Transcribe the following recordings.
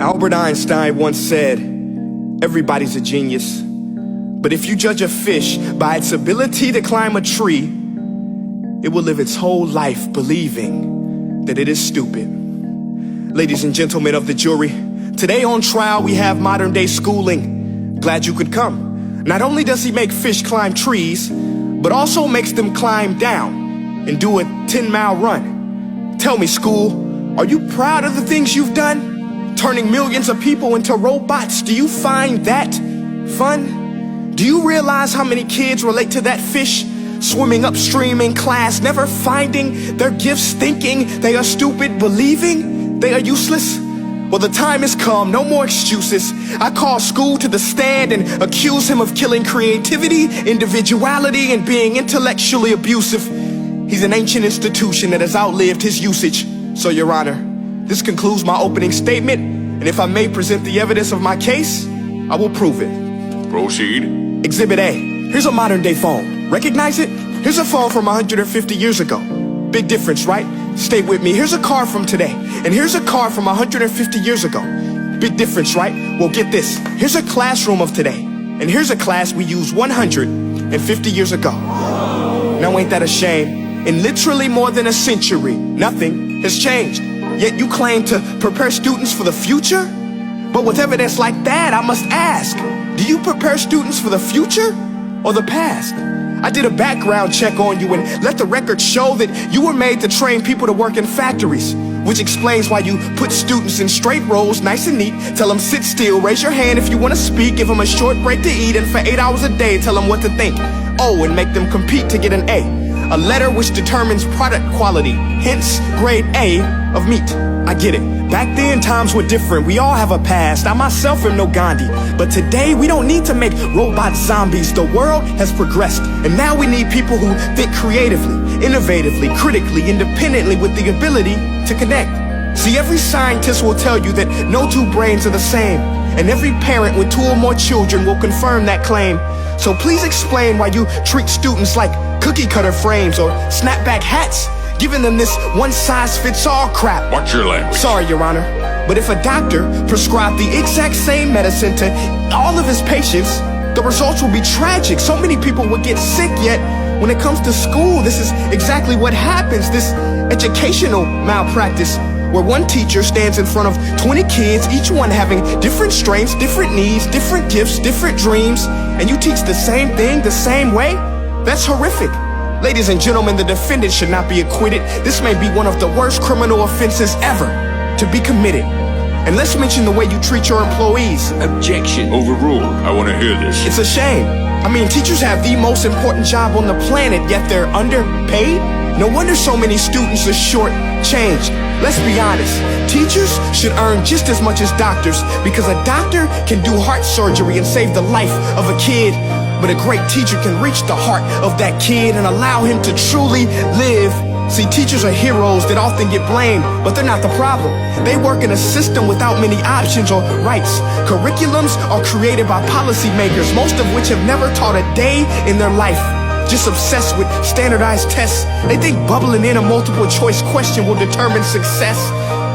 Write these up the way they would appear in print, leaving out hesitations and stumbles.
Albert Einstein once said, everybody's a genius. But if you judge a fish by its ability to climb a tree, it will live its whole life believing that it is stupid. Ladies and gentlemen of the jury, today on trial we have modern day schooling. Glad you could come. Not only does he make fish climb trees, but also makes them climb down and do a 10-mile run. Tell me, school, are you proud of the things you've done? Turning millions of people into robots, do you find that fun? Do you realize how many kids relate to that fish swimming upstream in class, never finding their gifts, thinking they are stupid, believing they are useless? Well, the time has come, no more excuses. I call school to the stand and accuse him of killing creativity, individuality, and being intellectually abusive. He's an ancient institution that has outlived his usage. So, Your Honor, this concludes my opening statement, and if I may present the evidence of my case, I will prove it. Proceed. Exhibit A. Here's a modern day phone. Recognize it? Here's a phone from 150 years ago. Big difference, right? Stay with me. Here's a car from today, and here's a car from 150 years ago. Big difference, right? Well, get this. Here's a classroom of today, and here's a class we used 150 years ago. Now ain't that a shame? In literally more than a century, nothing has changed. Yet you claim to prepare students for the future? But with evidence like that, I must ask, do you prepare students for the future or the past? I did a background check on you and let the record show that you were made to train people to work in factories, which explains why you put students in straight rows, nice and neat, tell them sit still, raise your hand if you want to speak, give them a short break to eat, and for 8 hours a day tell them what to think. Oh, and make them compete to get an A letter which determines product quality, hence grade A of meat. I get it. Back then, times were different. We all have a past. I myself am no Gandhi. But today, we don't need to make robot zombies. The world has progressed. And now we need people who think creatively, innovatively, critically, independently, with the ability to connect. See, every scientist will tell you that no two brains are the same. And every parent with 2 or more children will confirm that claim. So please explain why you treat students like cookie cutter frames or snapback hats, giving them this one-size-fits-all crap. Watch your language. Sorry, Your Honor, but if a doctor prescribed the exact same medicine to all of his patients, the results will be tragic. So many people would get sick, yet when it comes to school, this is exactly what happens. This educational malpractice, where one teacher stands in front of 20 kids, each one having different strengths, different needs, different gifts, different dreams, and you teach the same thing the same way? That's horrific. Ladies and gentlemen, the defendant should not be acquitted. This may be one of the worst criminal offenses ever to be committed. And let's mention the way you treat your employees. Objection. Overruled. I want to hear this. It's a shame. I mean, teachers have the most important job on the planet, yet they're underpaid? No wonder so many students are short-changed. Let's be honest, teachers should earn just as much as doctors, because a doctor can do heart surgery and save the life of a kid, but a great teacher can reach the heart of that kid and allow him to truly live. See, teachers are heroes that often get blamed, but they're not the problem. They work in a system without many options or rights. Curriculums are created by policymakers, most of which have never taught a day in their life. Just obsessed with standardized tests. They think bubbling in a multiple choice question will determine success.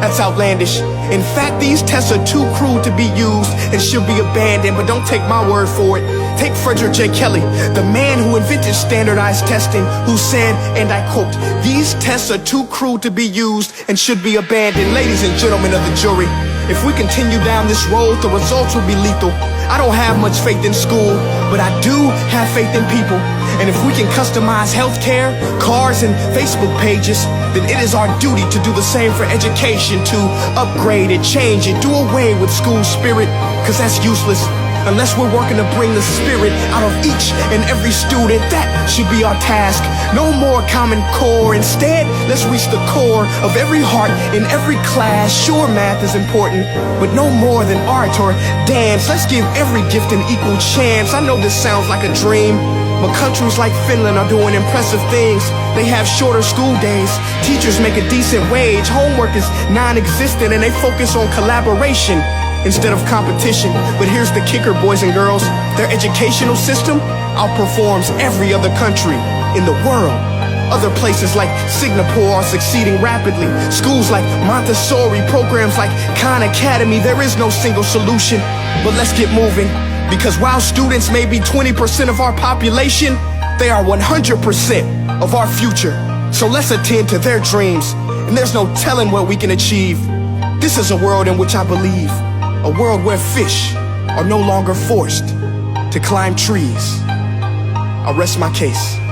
That's outlandish. In fact, these tests are too cruel to be used and should be abandoned, but don't take my word for it. Take Frederick J. Kelly, the man who invented standardized testing, who said, and I quote, "These tests are too cruel to be used and should be abandoned." Ladies and gentlemen of the jury, if we continue down this road, the results will be lethal. I don't have much faith in school, but I do have faith in people. And if we can customize healthcare, cars, and Facebook pages, then it is our duty to do the same for education, to upgrade it, change it, do away with school spirit, because that's useless. Unless we're working to bring the spirit out of each and every student, that should be our task. No more Common Core. Instead, let's reach the core of every heart in every class. Sure, math is important, but no more than art or dance. Let's give every gift an equal chance. I know this sounds like a dream, but countries like Finland are doing impressive things. They have shorter school days. Teachers make a decent wage. Homework is non-existent, and they focus on collaboration instead of competition. But here's the kicker, boys and girls. Their educational system outperforms every other country in the world. Other places like Singapore are succeeding rapidly. Schools like Montessori, programs like Khan Academy. There is no single solution, but let's get moving. Because while students may be 20% of our population, they are 100% of our future. So let's attend to their dreams, and there's no telling what we can achieve. This is a world in which I believe, a world where fish are no longer forced to climb trees. I'll rest my case.